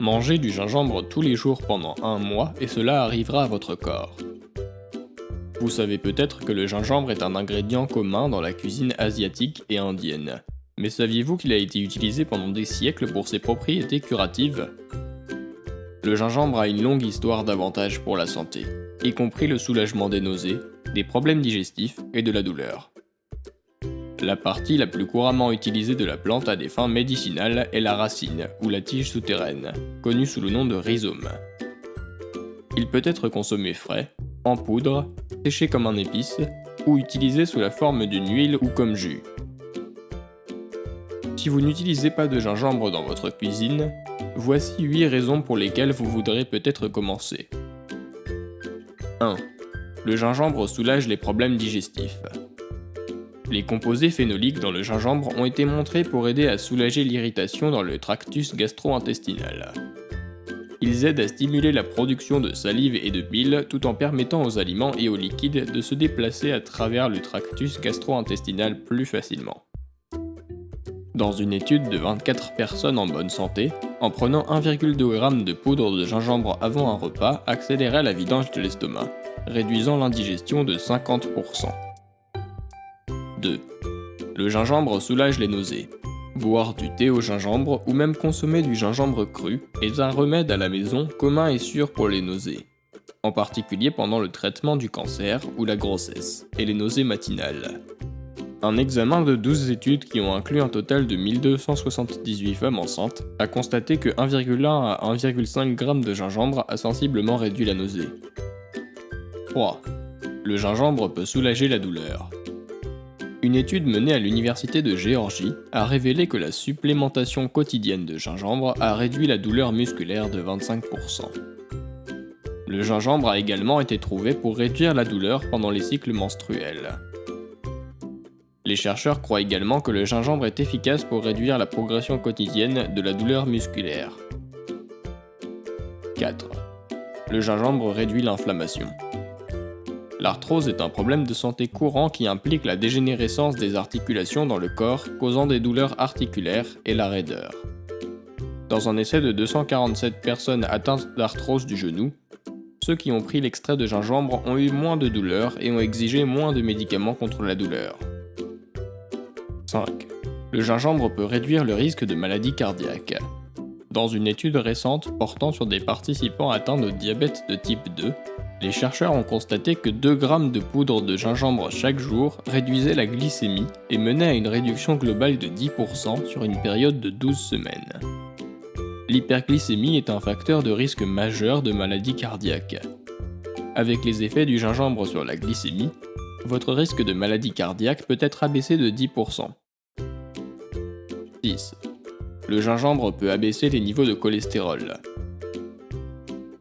Mangez du gingembre tous les jours pendant un mois et cela arrivera à votre corps. Vous savez peut-être que le gingembre est un ingrédient commun dans la cuisine asiatique et indienne. Mais saviez-vous qu'il a été utilisé pendant des siècles pour ses propriétés curatives ? Le gingembre a une longue histoire d'avantages pour la santé, y compris le soulagement des nausées, des problèmes digestifs et de la douleur. La partie la plus couramment utilisée de la plante à des fins médicinales est la racine, ou la tige souterraine, connue sous le nom de rhizome. Il peut être consommé frais, en poudre, séché comme un épice, ou utilisé sous la forme d'une huile ou comme jus. Si vous n'utilisez pas de gingembre dans votre cuisine, voici 8 raisons pour lesquelles vous voudrez peut-être commencer. 1. Le gingembre soulage les problèmes digestifs. Les composés phénoliques dans le gingembre ont été montrés pour aider à soulager l'irritation dans le tractus gastro-intestinal. Ils aident à stimuler la production de salive et de bile tout en permettant aux aliments et aux liquides de se déplacer à travers le tractus gastro-intestinal plus facilement. Dans une étude de 24 personnes en bonne santé, en prenant 1,2 g de poudre de gingembre avant un repas accélérait la vidange de l'estomac, réduisant l'indigestion de 50%. 2. Le gingembre soulage les nausées. Boire du thé au gingembre ou même consommer du gingembre cru est un remède à la maison commun et sûr pour les nausées, en particulier pendant le traitement du cancer ou la grossesse et les nausées matinales. Un examen de 12 études qui ont inclus un total de 1278 femmes enceintes a constaté que 1,1 à 1,5 g de gingembre a sensiblement réduit la nausée. 3. Le gingembre peut soulager la douleur. Une étude menée à l'université de Géorgie a révélé que la supplémentation quotidienne de gingembre a réduit la douleur musculaire de 25%. Le gingembre a également été trouvé pour réduire la douleur pendant les cycles menstruels. Les chercheurs croient également que le gingembre est efficace pour réduire la progression quotidienne de la douleur musculaire. 4. Le gingembre réduit l'inflammation. L'arthrose est un problème de santé courant qui implique la dégénérescence des articulations dans le corps, causant des douleurs articulaires et la raideur. Dans un essai de 247 personnes atteintes d'arthrose du genou, ceux qui ont pris l'extrait de gingembre ont eu moins de douleurs et ont exigé moins de médicaments contre la douleur. 5. Le gingembre peut réduire le risque de maladies cardiaques. Dans une étude récente portant sur des participants atteints de diabète de type 2, les chercheurs ont constaté que 2 g de poudre de gingembre chaque jour réduisait la glycémie et menait à une réduction globale de 10% sur une période de 12 semaines. L'hyperglycémie est un facteur de risque majeur de maladies cardiaques. Avec les effets du gingembre sur la glycémie, votre risque de maladie cardiaque peut être abaissé de 10%. 6. Le gingembre peut abaisser les niveaux de cholestérol.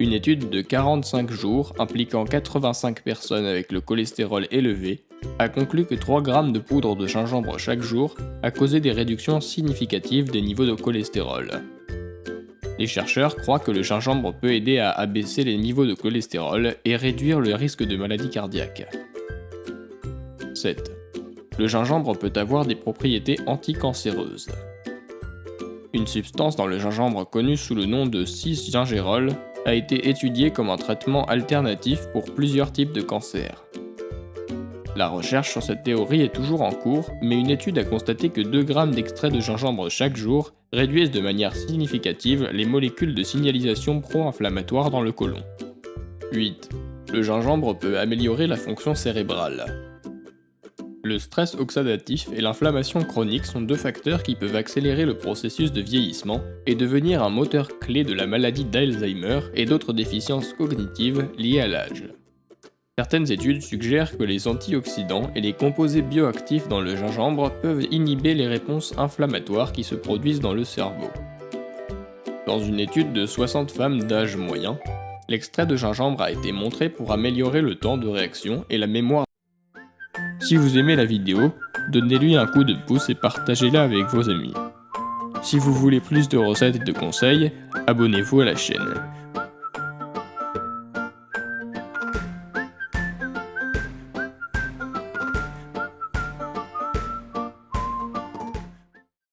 Une étude de 45 jours impliquant 85 personnes avec le cholestérol élevé a conclu que 3 g de poudre de gingembre chaque jour a causé des réductions significatives des niveaux de cholestérol. Les chercheurs croient que le gingembre peut aider à abaisser les niveaux de cholestérol et réduire le risque de maladie cardiaque. 7. Le gingembre peut avoir des propriétés anticancéreuses. Une substance dans le gingembre connue sous le nom de 6-gingérol a été étudiée comme un traitement alternatif pour plusieurs types de cancers. La recherche sur cette théorie est toujours en cours, mais une étude a constaté que 2 g d'extrait de gingembre chaque jour réduisent de manière significative les molécules de signalisation pro-inflammatoire dans le côlon. 8. Le gingembre peut améliorer la fonction cérébrale. Le stress oxydatif et l'inflammation chronique sont 2 facteurs qui peuvent accélérer le processus de vieillissement et devenir un moteur clé de la maladie d'Alzheimer et d'autres déficiences cognitives liées à l'âge. Certaines études suggèrent que les antioxydants et les composés bioactifs dans le gingembre peuvent inhiber les réponses inflammatoires qui se produisent dans le cerveau. Dans une étude de 60 femmes d'âge moyen, l'extrait de gingembre a été montré pour améliorer le temps de réaction et la mémoire. Si vous aimez la vidéo, donnez-lui un coup de pouce et partagez-la avec vos amis. Si vous voulez plus de recettes et de conseils, abonnez-vous à la chaîne.